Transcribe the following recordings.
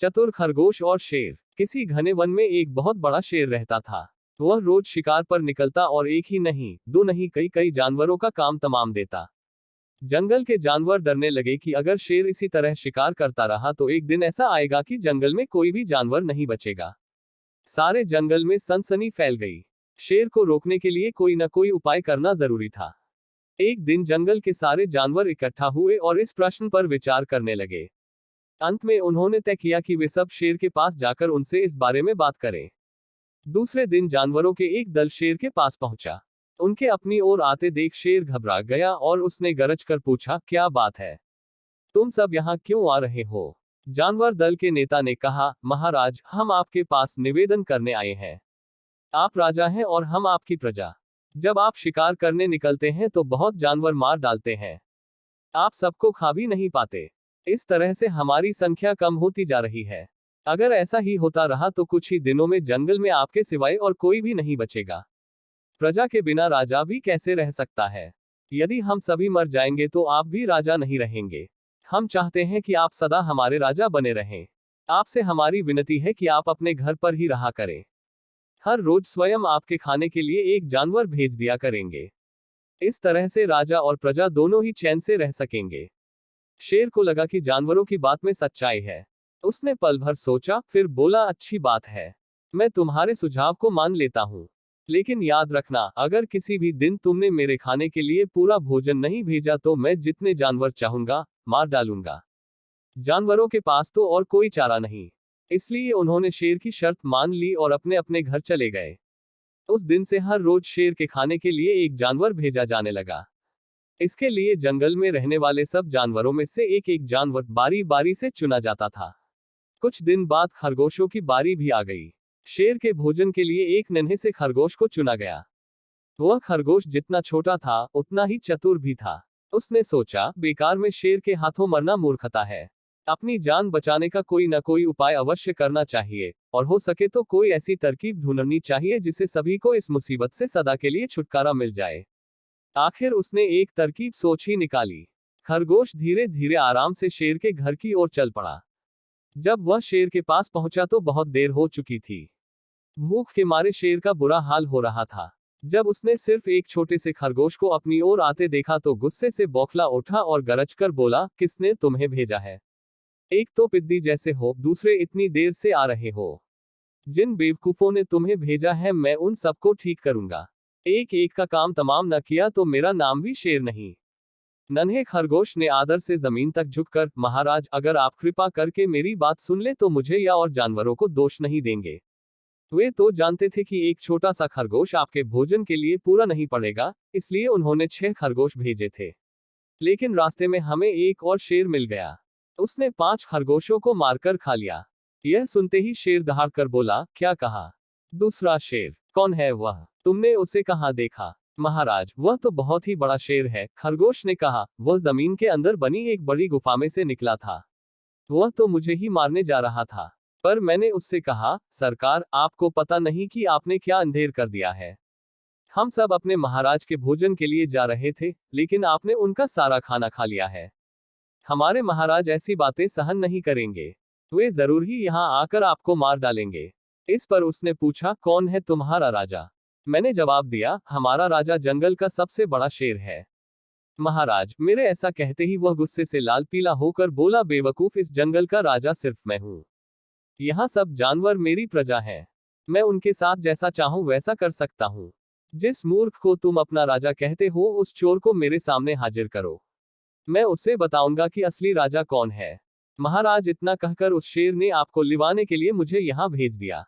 चतुर खरगोश और शेर। किसी घने वन में एक बहुत बड़ा शेर रहता था। वह रोज शिकार पर निकलता और एक ही नहीं, दो नहीं, कई कई जानवरों का काम तमाम देता। जंगल के जानवर डरने लगे कि अगर शेर इसी तरह शिकार करता रहा तो एक दिन ऐसा आएगा कि जंगल में कोई भी जानवर नहीं बचेगा। सारे जंगल में सनसनी फैल गई। शेर को रोकने के लिए कोई न कोई उपाय करना जरूरी था। एक दिन जंगल के सारे जानवर इकट्ठा हुए और इस प्रश्न पर विचार करने लगे। अंत में उन्होंने तय किया कि वे सब शेर के पास जाकर उनसे इस बारे में बात करें। दूसरे दिन जानवरों के एक दल शेर के पास पहुंचा। उनके अपनी ओर आते देख शेर घबरा गया और उसने गरज कर पूछा, क्या बात है? तुम सब यहाँ क्यों आ रहे हो? जानवर दल के नेता ने कहा, महाराज, हम आपके पास निवेदन करने आए हैं। आप राजा हैं और हम आपकी प्रजा। जब आप शिकार करने निकलते हैं तो बहुत जानवर मार डालते हैं। आप सबको खा भी नहीं पाते। इस तरह से हमारी संख्या कम होती जा रही है। अगर ऐसा ही होता रहा तो कुछ ही दिनों में जंगल में आपके सिवाय और कोई भी नहीं बचेगा। प्रजा के बिना राजा भी कैसे रह सकता है? यदि हम सभी मर जाएंगे तो आप भी राजा नहीं रहेंगे। हम चाहते हैं कि आप सदा हमारे राजा बने रहें। आपसे हमारी विनती है कि आप अपने घर पर ही रहा करें। हर रोज स्वयं आपके खाने के लिए एक जानवर भेज दिया करेंगे। इस तरह से राजा और प्रजा दोनों ही चैन से रह सकेंगे। शेर को लगा कि जानवरों की बात में सच्चाई है। उसने पल भर सोचा, फिर बोला, अच्छी बात है, मैं तुम्हारे सुझाव को मान लेता हूँ। लेकिन याद रखना, अगर किसी भी दिन तुमने मेरे खाने के लिए पूरा भोजन नहीं भेजा तो मैं जितने जानवर चाहूंगा मार डालूंगा। जानवरों के पास तो और कोई चारा नहीं, इसलिए उन्होंने शेर की शर्त मान ली और अपने अपने घर चले गए। उस दिन से हर रोज शेर के खाने के लिए एक जानवर भेजा जाने लगा। इसके लिए जंगल में रहने वाले सब जानवरों में से एक एक जानवर बारी बारी से चुना जाता था। कुछ दिन बाद खरगोशों की बारी भी आ गई। शेर के भोजन के लिए एक नन्हे से खरगोश को चुना गया। वह खरगोश जितना छोटा था उतना ही चतुर भी था। उसने सोचा, बेकार में शेर के हाथों मरना मूर्खता है। अपनी जान बचाने का कोई न कोई उपाय अवश्य करना चाहिए, और हो सके तो कोई ऐसी तरकीब ढूंढनी चाहिए जिससे सभी को इस मुसीबत से सदा के लिए छुटकारा मिल जाए। आखिर उसने एक तरकीब सोच ही निकाली। खरगोश धीरे धीरे आराम से शेर के घर की ओर चल पड़ा। जब वह शेर के पास पहुंचा तो बहुत देर हो चुकी थी। भूख के मारे शेर का बुरा हाल हो रहा था। जब उसने सिर्फ एक छोटे से खरगोश को अपनी ओर आते देखा तो गुस्से से बौखला उठा और गरज कर बोला, किसने तुम्हें भेजा है? एक तो पिद्दी जैसे हो, दूसरे इतनी देर से आ रहे हो। जिन बेवकूफों ने तुम्हें भेजा है मैं उन सबको ठीक करूंगा। एक एक का काम तमाम न किया तो मेरा नाम भी शेर नहीं। नन्हे खरगोश ने आदर से जमीन तक झुककर, महाराज, अगर आप कृपा करके मेरी बात सुन ले तो मुझे या और जानवरों को दोष नहीं देंगे। वे तो जानते थे कि एक छोटा सा खरगोश आपके भोजन के लिए पूरा नहीं पड़ेगा, इसलिए उन्होंने 6 खरगोश भेजे थे। लेकिन रास्ते में हमें एक और शेर मिल गया। उसने 5 खरगोशों को मारकर खा लिया। यह सुनते ही शेर दहाड़ कर बोला, क्या कहा? दूसरा शेर? कौन है वह? तुमने उसे कहाँ देखा? महाराज, वह तो बहुत ही बड़ा शेर है, खरगोश ने कहा। वह जमीन के अंदर बनी एक बड़ी गुफा में से निकला था। वह तो मुझे ही मारने जा रहा था, पर मैंने उससे कहा, सरकार, आपको पता नहीं कि आपने क्या अंधेर कर दिया है। हम सब अपने महाराज के भोजन के लिए जा रहे थे, लेकिन आपने उनका सारा खाना खा लिया है। हमारे महाराज ऐसी बातें सहन नहीं करेंगे। वे जरूर ही यहाँ आकर आपको मार डालेंगे। इस पर उसने पूछा, कौन है तुम्हारा राजा? मैंने जवाब दिया, हमारा राजा जंगल का सबसे बड़ा शेर है। महाराज, मेरे ऐसा कहते ही वह गुस्से से लाल पीला होकर बोला, बेवकूफ, इस जंगल का राजा सिर्फ मैं हूँ। यहाँ सब जानवर मेरी प्रजा हैं। मैं उनके साथ जैसा चाहूं वैसा कर सकता हूँ। जिस मूर्ख को तुम अपना राजा कहते हो उस चोर को मेरे सामने हाजिर करो। मैं उसे बताऊंगा कि असली राजा कौन है। महाराज, इतना कहकर उस शेर ने आपको लिवाने के लिए मुझे यहाँ भेज दिया।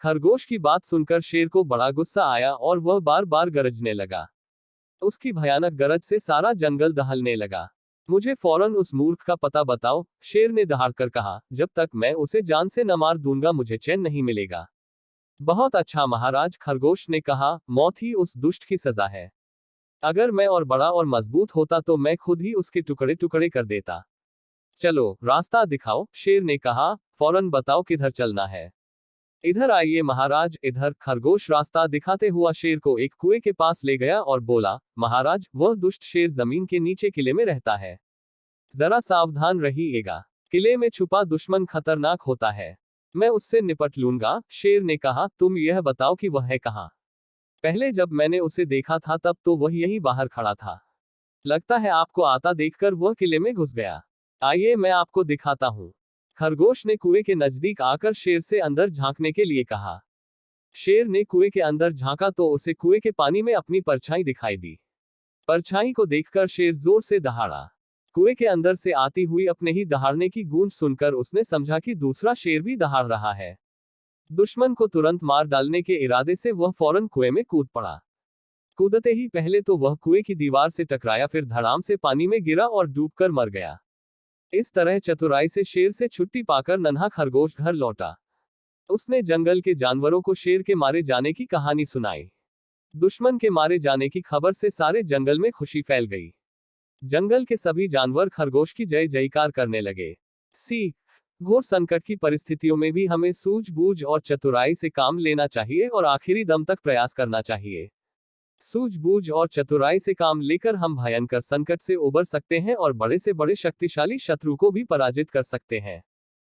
खरगोश की बात सुनकर शेर को बड़ा गुस्सा आया और वह बार बार गरजने लगा। उसकी भयानक गरज से सारा जंगल दहलने लगा। मुझे फौरन उस मूर्ख का पता बताओ, शेर ने दहाड़कर कहा। जब तक मैं उसे जान से न मार दूंगा मुझे चैन नहीं मिलेगा। बहुत अच्छा महाराज, खरगोश ने कहा, मौत ही उस दुष्ट की सजा है। अगर मैं और बड़ा और मजबूत होता तो मैं खुद ही उसके टुकड़े टुकड़े कर देता। चलो, रास्ता दिखाओ, शेर ने कहा। फौरन बताओ किधर चलना है। इधर आइए महाराज, इधर। खरगोश रास्ता दिखाते हुआ शेर को एक कुएं के पास ले गया और बोला, महाराज, वह दुष्ट शेर जमीन के नीचे किले में रहता है। जरा सावधान रहिएगा। किले में छुपा दुश्मन खतरनाक होता है। मैं उससे निपट लूंगा, शेर ने कहा। तुम यह बताओ कि वह है कहाँ? पहले जब मैंने उसे देखा था तब तो वह यहीं बाहर खड़ा था। लगता है आपको आता देखकर वह किले में घुस गया। आइए मैं आपको दिखाता हूँ। खरगोश ने कुएं के नजदीक आकर शेर से अंदर झांकने के लिए कहा। शेर ने कुएं के अंदर झांका तो उसे कुएं के पानी में अपनी परछाई दिखाई दी। परछाई को देखकर शेर जोर से दहाड़ा। कुएं के अंदर से आती हुई अपने ही दहाड़ने की गूंज सुनकर उसने समझा कि दूसरा शेर भी दहाड़ रहा है। दुश्मन को तुरंत मार डालने के इरादे से वह फौरन कुएं में कूद पड़ा। कूदते ही पहले तो वह कुएं की दीवार से टकराया, फिर धड़ाम से पानी में गिरा और डूबकर मर गया। इस तरह चतुराई से शेर से छुट्टी पाकर नन्हा खरगोश घर लौटा। उसने जंगल के जानवरों को शेर के मारे जाने की कहानी सुनाई। दुश्मन के मारे जाने की खबर से सारे जंगल में खुशी फैल गई। जंगल के सभी जानवर खरगोश की जय जयकार करने लगे। सीख: घोर संकट की परिस्थितियों में भी हमें सूझबूझ और चतुराई से काम लेना चाहिए और आखिरी दम तक प्रयास करना चाहिए। सूझबूझ और चतुराई से काम लेकर हम भयंकर संकट से उबर सकते हैं और बड़े से बड़े शक्तिशाली शत्रु को भी पराजित कर सकते हैं।